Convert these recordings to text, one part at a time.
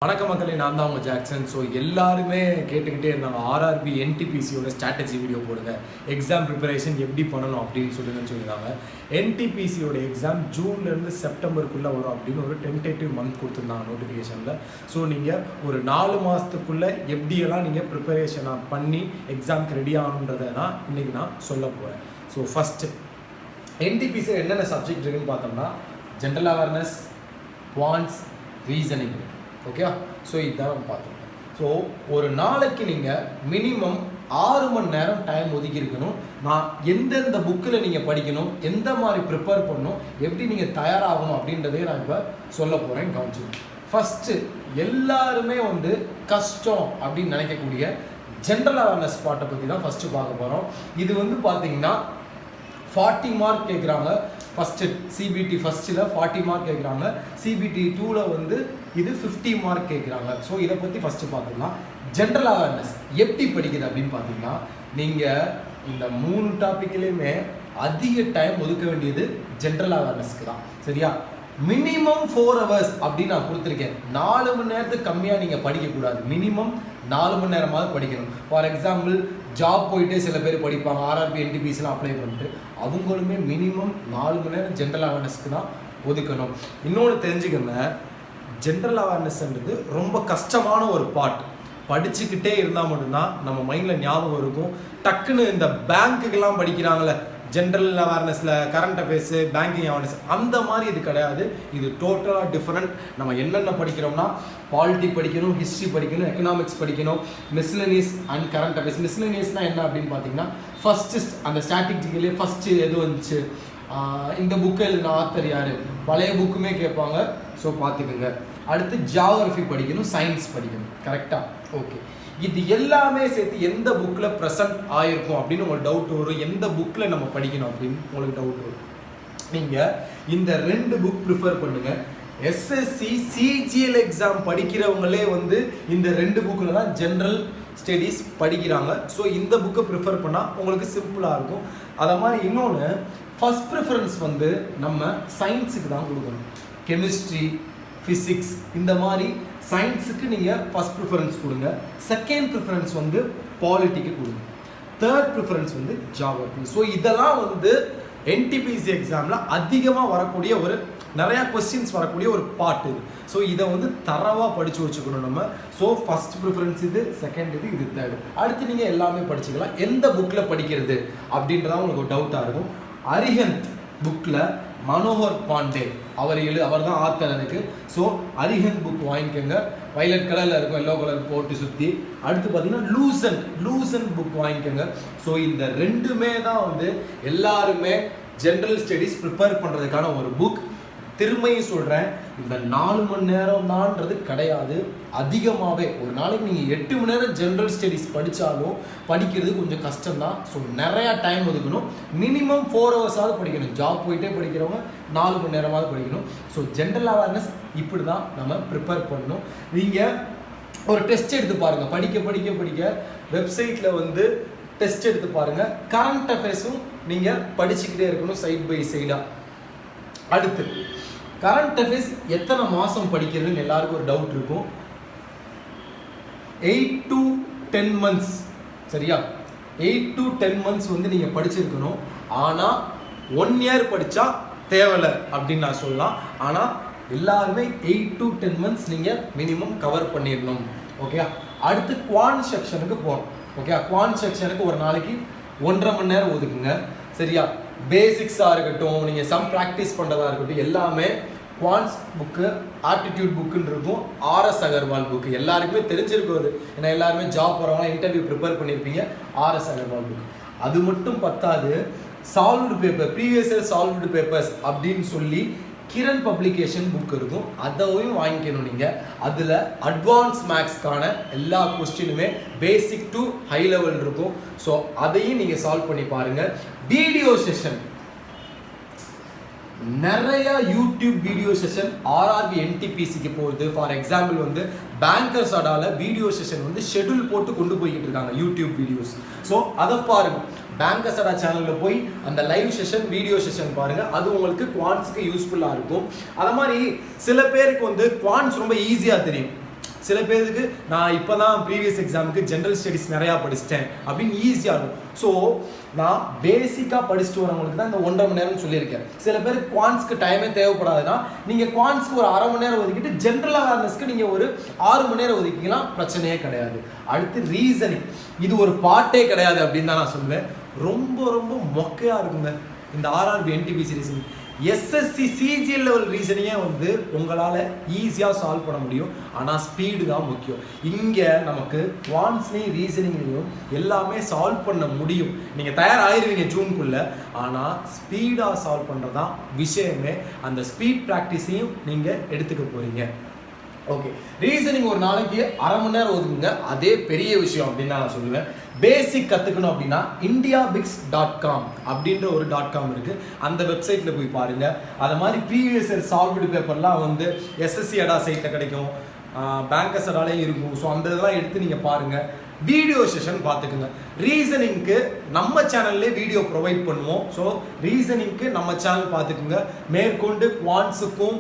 வணக்கம் மக்களே, நான் தான் உங்கள் ஜாக்சன். ஸோ எல்லாருமே கேட்டுக்கிட்டே இருந்தாங்க RRB NTPCயோட ஸ்ட்ராட்டஜி வீடியோ போடுங்க, எக்ஸாம் ப்ரிப்பரேஷன் எப்படி பண்ணணும் அப்படின்னு சொல்லியிருந்தாங்க. NTPCயோட எக்ஸாம் ஜூன்லேருந்து செப்டம்பருக்குள்ளே வரும் அப்படின்னு ஒரு டென்டேட்டிவ் மந்த் கொடுத்துருந்தாங்க நோட்டிஃபிகேஷனில். ஸோ நீங்கள் ஒரு 4 மாதத்துக்குள்ளே எப்படியெல்லாம் நீங்கள் ப்ரிப்பரேஷனாக பண்ணி எக்ஸாமுக்கு ரெடி ஆகணுன்றதை தான் இன்றைக்கி நான் சொல்ல போகிறேன். ஸோ ஃபஸ்ட்டு NTPC என்னென்ன சப்ஜெக்ட் இருக்குன்னு பார்த்தோம்னா general awareness, quants, reasoning. Okay, so இதுதான் நம்ம பார்த்தோம். ஸோ ஒரு நாளைக்கு நீங்கள் மினிமம் 6 மணி நேரம் டைம் ஒதுக்கி இருக்கணும். நான் எந்தெந்த புக்கில் நீங்கள் படிக்கணும், எந்த மாதிரி ப்ரிப்பேர் பண்ணணும், எப்படி நீங்கள் தயாராகணும் அப்படின்றதே நான் இப்போ சொல்ல போகிறேன். கவனிச்சு ஃபஸ்ட்டு எல்லாருமே கஷ்டம் அப்படின்னு நினைக்கக்கூடிய ஜென்ரல் அவேர்னஸ் பார்ட்டை பற்றி தான் ஃபஸ்ட்டு பார்க்க போகிறோம். இது பார்த்தீங்கன்னா 40 மார்க் கேட்குறாங்க. ஃபஸ்ட்டு CBT ஃபஸ்ட்டில் 40 மார்க் கேட்குறாங்க. CBT 2ல் இது 50 மார்க் கேட்குறாங்க. ஸோ இதை பற்றி ஃபஸ்ட்டு பார்த்துக்கலாம். ஜென்ரல் அவேர்னஸ் எப்படி படிக்குது அப்படின்னு பார்த்தீங்கன்னா, நீங்கள் இந்த 3 டாப்பிக்லேயுமே அதிக டைம் ஒதுக்க வேண்டியது ஜென்ரல் அவேர்னஸ்க்கு தான். சரியா? மினிமம் 4 ஹவர்ஸ் அப்படின்னு நான் கொடுத்துருக்கேன். 4 மணி நேரத்துக்கு கம்மியாக நீங்கள் படிக்கக்கூடாது. மினிமம் 4 மணி நேரமாவது படிக்கணும். ஃபார் எக்ஸாம்பிள் ஜாப் போயிட்டே சில பேர் படிப்பாங்க, RRB NTPCலாம் அப்ளை பண்ணிட்டு, அவங்களுமே மினிமம் 4 மணி நேரம் ஜென்ரல் அவேர்னஸ்க்கு தான் ஒதுக்கணும். இன்னொன்று தெரிஞ்சுக்கோங்க, ஜென்ரல் அவேர்னஸ்ன்றது ரொம்ப கஷ்டமான ஒரு பார்ட். படிச்சுக்கிட்டே இருந்தால் மட்டும்தான் நம்ம மைண்டில் ஞாபகம் இருக்கும். டக்குன்னு இந்த பேங்க்குக்கெல்லாம் படிக்கிறாங்களே, ஜென்ரல் அவேர்னஸில் கரண்ட் அஃபேர்ஸு, பேங்கிங் அவேர்னஸ், அந்த மாதிரி இது கிடையாது. இது டோட்டலாக டிஃப்ரெண்ட். நம்ம என்னென்ன படிக்கிறோம்னா பாலிட்டி படிக்கணும், ஹிஸ்ட்ரி படிக்கணும், எக்கனாமிக்ஸ் படிக்கணும், மிஸ்லனியஸ் அண்ட் கரண்ட் அஃபேர்ஸ். மிஸ்லனியஸ்னால் என்ன அப்படின்னு பார்த்தீங்கன்னா, ஃபஸ்ட்டு அந்த ஸ்டாட்டிஸ்டிக்கலே ஃபஸ்ட்டு எது வந்துச்சு, இந்த புக்கு எழுதின ஆத்தர் யார், பழைய புக்குமே கேட்பாங்க. ஸோ பார்த்துக்குங்க. அடுத்து ஜியாகிரஃபி படிக்கணும், சயின்ஸ் படிக்கணும். கரெக்டாக? ஓகே. இது எல்லாமே சேர்த்து எந்த புக்கில் ப்ரெசென்ட் ஆகிருக்கும் அப்படின்னு உங்களுக்கு டவுட் வரும். எந்த புக்கில் நம்ம படிக்கணும் அப்படின்னு உங்களுக்கு டவுட் வரும். நீங்கள் இந்த 2 புக் ப்ரிஃபர் பண்ணுங்கள். SSC CGL எக்ஸாம் படிக்கிறவங்களே இந்த 2 புக்கில் தான் ஜென்ரல் ஸ்டடீஸ் படிக்கிறாங்க. ஸோ இந்த புக்கை ப்ரிஃபர் பண்ணால் உங்களுக்கு சிம்பிளாக இருக்கும். அதை மாதிரி இன்னொன்று, ஃபஸ்ட் ப்ரிஃபரன்ஸ் நம்ம சயின்ஸுக்கு தான் கொடுக்கணும். கெமிஸ்ட்ரி, ஃபிசிக்ஸ், இந்த மாதிரி சயின்ஸுக்கு நீங்கள் ஃபஸ்ட் ப்ரிஃபரன்ஸ் கொடுங்க. செகண்ட் ப்ரிஃபரன்ஸ் பாலிட்டிக்கு கொடுங்க. Third preference geography. ஸோ இதெல்லாம் NTPC எக்ஸாமில் அதிகமாக வரக்கூடிய நிறையா கொஸ்டின்ஸ் வரக்கூடிய ஒரு பார்ட் இது. ஸோ இதை தரவாக படித்து வச்சுக்கணும் நம்ம. ஸோ ஃபஸ்ட் ப்ரிஃபரன்ஸ் இது, செகண்ட் இது தேர்டு. அடுத்து நீங்கள் எல்லாமே படிச்சுக்கலாம். எந்த புக்கில் படிக்கிறது அப்படின்றதான் உங்களுக்கு ஒரு டவுட்டாக இருக்கும். அரிஹந்த் புக்கில் மனோகர் பாண்டே அவர் தான் ஆத்தர் அதுக்கு. ஸோ அரிஹந்த் புக் வாங்கிக்கோங்க. வைலட் கலரில் இருக்கும், எல்லோ கலர் போட்டு சுற்றி. அடுத்து பார்த்தீங்கன்னா லூசன் புக் வாங்கிக்கோங்க. ஸோ இந்த 2மே தான் எல்லாருமே ஜென்ரல் ஸ்டடீஸ் ப்ரிப்பேர் பண்ணுறதுக்கான ஒரு புக். திரும்பியும் சொல்கிறேன், இந்த 4 மணி நேரம் தான்ன்றது கிடையாது. அதிகமாகவே ஒரு நாளைக்கு நீங்கள் 8 மணி நேரம் ஜென்ரல் ஸ்டடீஸ் படித்தாலும் படிக்கிறது கொஞ்சம் கஷ்டம்தான். ஸோ நிறையா டைம் ஒதுக்கணும். மினிமம் 4 ஹவர்ஸாவது படிக்கணும். ஜாப் போயிட்டே படிக்கிறவங்க 4 மணி நேரமாவது படிக்கணும். ஸோ ஜென்ரல் அவேர்னஸ் இப்படி தான் நம்ம ப்ரிப்பேர் பண்ணணும். நீங்கள் ஒரு டெஸ்ட் எடுத்து பாருங்கள். படிக்க வெப்சைட்டில் டெஸ்ட் எடுத்து பாருங்கள். கரண்ட் அஃபேர்ஸும் நீங்கள் படிச்சுக்கிட்டே இருக்கணும் சைட் பை சைடாக. அடுத்து கரண்ட் அஃபேர்ஸ் எத்தனை மாதம் படிக்கிறதுன்னு எல்லாருக்கும் ஒரு டவுட் இருக்கும். 8 to 10 months. சரியா? 8 to 10 months நீங்கள் படிச்சிருக்கணும். ஆனால் 1 year படித்தா தேவையில்லை அப்படின்னு நான் சொல்லலாம். ஆனால் எல்லாருமே 8 to 10 months நீங்கள் மினிமம் கவர் பண்ணிடணும். ஓகே. அடுத்து குவான் செக்ஷனுக்கு போகிறோம். ஓகே. குவான் செக்ஷனுக்கு ஒரு நாளைக்கு 1.5 மணி நேரம் ஒதுக்குங்க. சரியா? பேசிக்ஸாக இருக்கட்டும், நீங்கள் சம் ப்ராக்டிஸ் பண்ணுறதா இருக்கட்டும், எல்லாமே குவான்ஸ் புக்கு, ஆப்டிடியூட் புக்குன்னு இருக்கும். RS அகர்வால் புக்கு எல்லாருக்குமே தெரிஞ்சிருக்குது. ஏன்னா எல்லாருமே ஜாப் போகிறவங்க இன்டர்வியூ ப்ரிப்பேர் பண்ணியிருப்பீங்க. RS Agarwal book. அது மட்டும் பத்தாது, solved paper, previous year solved papers அப்படின்னு சொல்லி கிரண் பப்ளிகேஷன் புக் இருக்கும். அதையும் வாங்கிக்கணும் நீங்கள். அதில் அட்வான்ஸ் மேக்ஸ்க்கான எல்லா கொஸ்டினுமே பேசிக் டு ஹை லெவல் இருக்கும். ஸோ அதையும் நீங்கள் சால்வ் பண்ணி பாருங்கள். வீடியோ செஷன் நிறைய யூடியூப் வீடியோ செஷன் RRB NTPCக்கு போகுது. ஃபார் எக்ஸாம்பிள் பேங்கர்ஸ் அடால வீடியோ செஷன் ஷெட்யூல் போட்டு கொண்டு போய்கிட்டு இருக்காங்க யூடியூப் வீடியோஸ். ஸோ அதை பாருங்கள். பேங்கர்ஸ் அடா சேனலில் போய் அந்த லைவ் செஷன், வீடியோ செஷன் பாருங்கள். அது உங்களுக்கு குவான்ஸுக்கு யூஸ்ஃபுல்லாக இருக்கும். அது மாதிரி சில பேருக்கு குவான்ஸ் ரொம்ப ஈஸியாக தெரியும். சில பேருக்கு நான் இப்போ தான் ப்ரீவியஸ் எக்ஸாமுக்கு ஜென்ரல் ஸ்டடீஸ் நிறையா படிச்சிட்டேன் அப்படின்னு ஈஸியாக இருக்கும். ஸோ நான் பேசிக்காக படிச்சுட்டு வரவங்களுக்கு தான் இந்த 1.5 மணி நேரம்னு சொல்லியிருக்கேன். சில பேர் குவான்ஸ்க்கு டைமே தேவைப்படாதுன்னா நீங்கள் குவான்ஸ்க்கு ஒரு 1/2 மணி நேரம் ஒதுக்கிட்டு ஜென்ரல் அவேர்னஸ்க்கு நீங்கள் ஒரு 6 மணி நேரம் ஒதுக்கிக்கலாம், பிரச்சனையே கிடையாது. அடுத்து ரீசனிங், இது ஒரு பாட்டே கிடையாது அப்படின்னு தான் நான் சொல்லுவேன். ரொம்ப ரொம்ப மொக்கையாக இருக்குங்க இந்த RRB NTPC reasoning. SSC CGL level ரீசனிங்கே வந்து உங்களால் ஈஸியாக சால்வ் பண்ண முடியும், ஆனால் ஸ்பீடு தான் முக்கியம். இங்கே நமக்கு குவான்ஸ்லையும் ரீசனிங்லையும் எல்லாமே சால்வ் பண்ண முடியும், நீங்கள் தயாராகிருவீங்க ஜூனுக்குள்ளே. ஆனால் ஸ்பீடாக சால்வ் பண்ணுறது தான் விஷயமே. அந்த ஸ்பீட் ப்ராக்டிஸையும் நீங்கள் எடுத்துக்க போகிறீங்க. ஓகே, ரீசனிங் ஒரு நாளைக்கு 1/2 மணி நேரம் ஒதுக்குங்க, அதே பெரிய விஷயம் அப்படின்னு நான் சொல்லுவேன். பேசிக் கற்றுக்கணும் அப்படின்னா indiabix.com அப்படின்ற ஒரு .com இருக்குது, அந்த வெப்சைட்டில் போய் பாருங்கள். அது மாதிரி ப்ரீவியஸ் இயர் சால்வ்டு பேப்பர்லாம் வந்து SSC அடா சைட்டில் கிடைக்கும், பேங்கர்ஸ் அடாலையும் இருக்கும். ஸோ அந்த இதெல்லாம் எடுத்து நீங்கள் பாருங்கள். வீடியோ செஷன் பார்த்துக்குங்க. ரீசனிங்க்கு நம்ம சேனல்லே வீடியோ ப்ரொவைட் பண்ணுவோம். ஸோ ரீசனிங்க்கு நம்ம சேனல் பார்த்துக்குங்க. மேற்கொண்டு குவான்ஸுக்கும்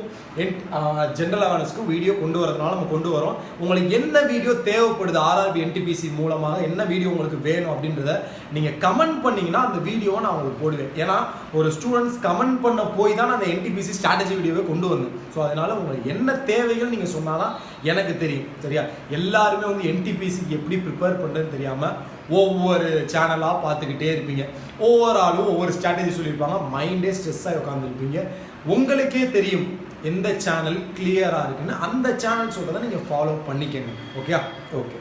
ஜென்ரல் அவேர்னஸ்க்கும் வீடியோ கொண்டு வரதுனால நம்ம கொண்டு வரோம். உங்களுக்கு என்ன வீடியோ தேவைப்படுது RRB NTPC மூலமாக, என்ன வீடியோ உங்களுக்கு வேணும் அப்படின்றத நீங்கள் கமெண்ட் பண்ணிங்கன்னா அந்த வீடியோவை நான் உங்களுக்கு போடுவேன். ஏன்னா ஒரு ஸ்டூடெண்ட்ஸ் கமெண்ட் பண்ண போய் தான் அந்த NTPC ஸ்ட்ராட்டஜி வீடியோவை கொண்டு வந்தேன். ஸோ அதனால் உங்களுக்கு என்ன தேவைகள் நீங்கள் சொன்னாலும் எனக்கு தெரியும், சரியா? எல்லாருமே வந்து NTPCக்கு எப்படி ப்ரிப்பேர் பண்ணுறதுன்னு தெரியாமல் ஒவ்வொரு சேனலாக பார்த்துக்கிட்டே இருப்பீங்க. ஒவ்வொரு ஆளும் ஒவ்வொரு ஸ்ட்ராட்டஜி சொல்லியிருப்பாங்க, மைண்டே ஸ்ட்ரெஸ்ஸாக உட்காந்துருப்பீங்க. உங்களுக்கே தெரியும் எந்த சேனல் கிளியராக இருக்குன்னு, அந்த சேனல் சொல்கிறத நீங்கள் ஃபாலோ பண்ணிக்கங்க. ஓகே.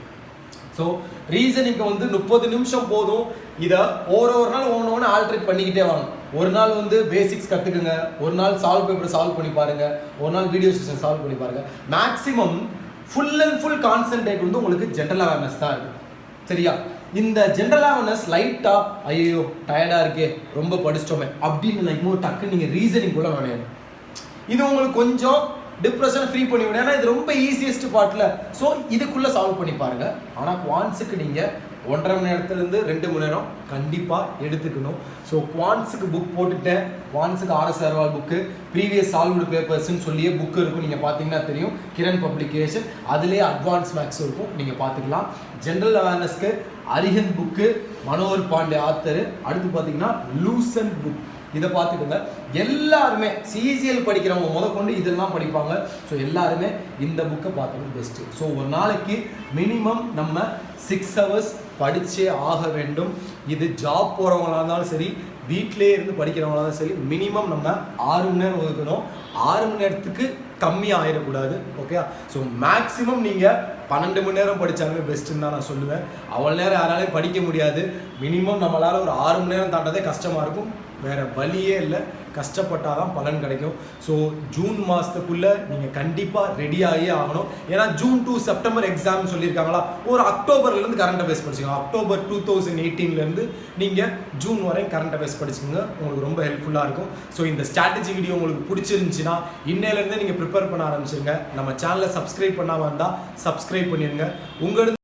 ஸோ ரீசனிங்க்கு வந்து 30 நிமிஷம் போதும். இதை ஒரு நாள் ஒன்று ஆல்ட்ரேட் பண்ணிக்கிட்டே வாங்க. ஒரு நாள் வந்து பேசிக்ஸ் கற்றுக்குங்க, ஒரு நாள் சால்வ் பேப்பர் சால்வ் பண்ணி பாருங்கள், ஒரு நாள் வீடியோ செஷன் சால்வ் பண்ணி பாருங்கள். Maximum full and full concentrate வந்து உங்களுக்கு ஜென்ரல் அவேர்னஸ் தான் இருக்குது, சரியா? இந்த ஜென்ரல் அவேர்னஸ் லைட்டாக ஐயோ டயர்டாக இருக்கே ரொம்ப படிச்சிட்டோமே அப்படின்னு நினைக்கும் டக்குன்னு நீங்கள் ரீசனிங்குள்ளே நுழையணும். இது உங்களுக்கு கொஞ்சம் டிப்ரெஷனை ஃப்ரீ பண்ணி விடும். ஏன்னா இது ரொம்ப ஈஸியஸ்ட் பார்ட்டில். ஸோ இதுக்குள்ளே சால்வ் பண்ணி பாருங்கள். ஆனால் குவான்ஸுக்கு நீங்கள் 1.5 மணி நேரத்துலேருந்து 2 மணி நேரம் கண்டிப்பாக எடுத்துக்கணும். ஸோ குவான்ஸுக்கு புக் போட்டுட்டேன். குவான்ஸுக்கு RS Agarwal book, previous solved பேப்பர்ஸ்ன்னு சொல்லியே புக்கு இருக்கும், நீங்கள் பார்த்தீங்கன்னா தெரியும், கிரண் பப்ளிகேஷன். அதுலேயே அட்வான்ஸ் மேக்ஸ் இருக்கும், நீங்கள் பார்த்துக்கலாம். ஜென்ரல் அவேர்னஸ்க்கு அரிஹந்த் புக்கு, மனோகர் பாண்டே ஆத்தர். அடுத்து பார்த்தீங்கன்னா லூசன் புக், இதை பார்த்துக்கோங்க. எல்லாருமே CGL படிக்கிறவங்க முதற்கொண்டு இதெல்லாம் படிப்பாங்க. ஸோ எல்லாருமே இந்த புக்கை பார்த்துக்கிறது பெஸ்ட்டு. ஸோ ஒரு நாளைக்கு மினிமம் நம்ம 6 ஹவர்ஸ் படித்தே ஆக வேண்டும். இது ஜாப் போகிறவங்களாக இருந்தாலும் சரி, வீட்டிலே இருந்து படிக்கிறவங்களாக இருந்தாலும் சரி, மினிமம் நம்ம 6 மணி நேரம் ஒதுக்கணும். 6 மணி நேரத்துக்கு கம்மியாக ஆகிடக்கூடாது. ஓகே, ஸோ மேக்ஸிமம் நீங்கள் 12 மணி நேரம் படித்தாலுமே பெஸ்ட்டுன்னு தான் நான் சொல்லுவேன். அவ்வளோ நேரம் யாராலையும் படிக்க முடியாது. மினிமம் நம்மளால் ஒரு 6 மணி நேரம் தாண்டதே கஷ்டமாக இருக்கும். வேறு வழியே இல்லை, கஷ்டப்பட்டால் தான் பலன் கிடைக்கும். ஸோ ஜூன் மாதத்துக்குள்ளே நீங்கள் கண்டிப்பாக ரெடியாகவே ஆகணும். ஏன்னா ஜூன் to செப்டம்பர் எக்ஸாம் சொல்லியிருக்காங்களா, ஒரு அக்டோபர்லேருந்து கரண்ட் அஃபேர்ஸ் படிச்சுக்கோங்க. அக்டோபர் 2018 நீங்கள் ஜூன் வரை கரண்ட் அஃபேர்ஸ் படிச்சுக்கோங்க, உங்களுக்கு ரொம்ப ஹெல்ப்ஃபுல்லாக இருக்கும். ஸோ இந்த ஸ்ட்ராட்டஜி வீடியோ உங்களுக்கு பிடிச்சிருந்துச்சின்னா இன்னையிலேருந்தே நீங்கள் ப்ரிப்பேர் பண்ண ஆரம்பிச்சிருங்க. நம்ம சேனலை சப்ஸ்கிரைப் பண்ணாமல் இருந்தால் சப்ஸ்கிரைப் பண்ணிடுங்க. உங்களுக்கு